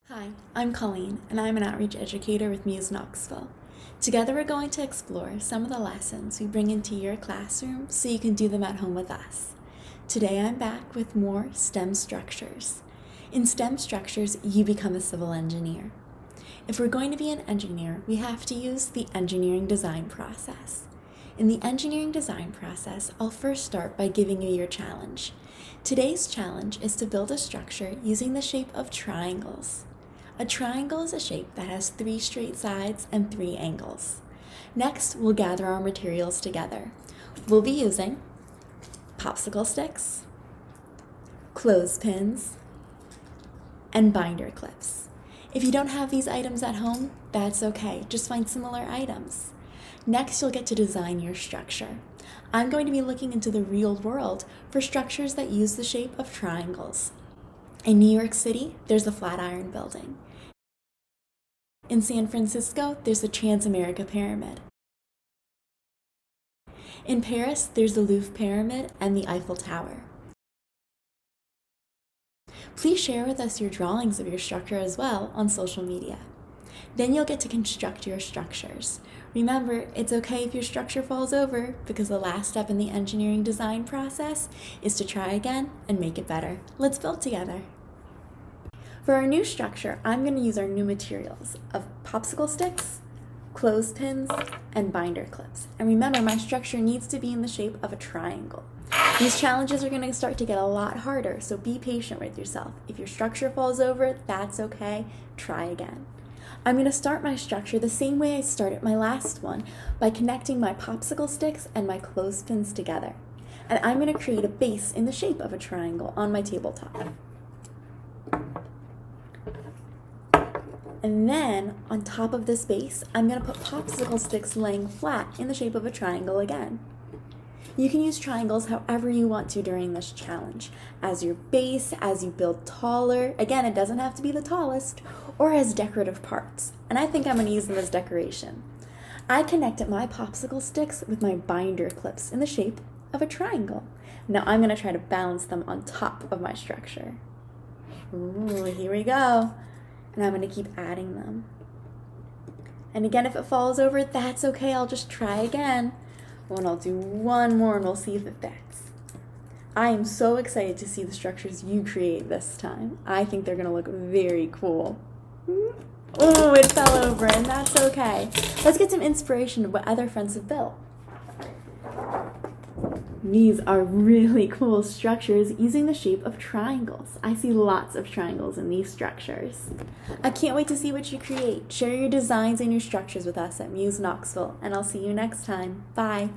Hi, I'm Colleen, and I'm an outreach educator with Muse Knoxville. Together we're going to explore some of the lessons we bring into your classroom so you can do them at home with us. Today I'm back with more STEM structures. In STEM structures, you become a civil engineer. If we're going to be an engineer, we have to use the engineering design process. In the engineering design process, I'll first start by giving you your challenge. Today's challenge is to build a structure using the shape of triangles. A triangle is a shape that has 3 straight sides and 3 angles. Next, we'll gather our materials together. We'll be using popsicle sticks, clothespins, and binder clips. If you don't have these items at home, that's okay. Just find similar items. Next, you'll get to design your structure. I'm going to be looking into the real world for structures that use the shape of triangles. In New York City, there's the Flatiron Building. In San Francisco, there's the Trans-America Pyramid. In Paris, there's the Louvre Pyramid and the Eiffle Tower. Please share with us your drawings of your structure as well on social media. Then you'll get to construct your structures. Remember, it's okay if your structure falls over because the last step in the engineering design process is to try again and make it better. Let's build together. For our new structure, I'm going to use our new materials of popsicle sticks, clothespins, and binder clips. And remember, my structure needs to be in the shape of a triangle. These challenges are going to start to get a lot harder, so be patient with yourself. If your structure falls over, that's okay. Try again. I'm going to start my structure the same way I started my last one, by connecting my popsicle sticks and my clothespins together. And I'm going to create a base in the shape of a triangle on my tabletop. And then, on top of this base, I'm going to put popsicle sticks laying flat in the shape of a triangle again. You can use triangles however you want to during this challenge, as your base, as you build taller. Again, it doesn't have to be the tallest, or as decorative parts. And I think I'm going to use them as decoration. I connected my popsicle sticks with my binder clips in the shape of a triangle. Now I'm going to try to balance them on top of my structure. Ooh, here we go. And I'm going to keep adding them. And again, if it falls over, that's okay. I'll just try again. And I'll do one more and we'll see if it fits. I am so excited to see the structures you create this time. I think they're going to look very cool. Oh, it fell over, and that's okay. Let's get some inspiration of what other friends have built. These are really cool structures using the shape of triangles. I see lots of triangles in these structures. I can't wait to see what you create. Share your designs and your structures with us at Muse Knoxville, and I'll see you next time. Bye.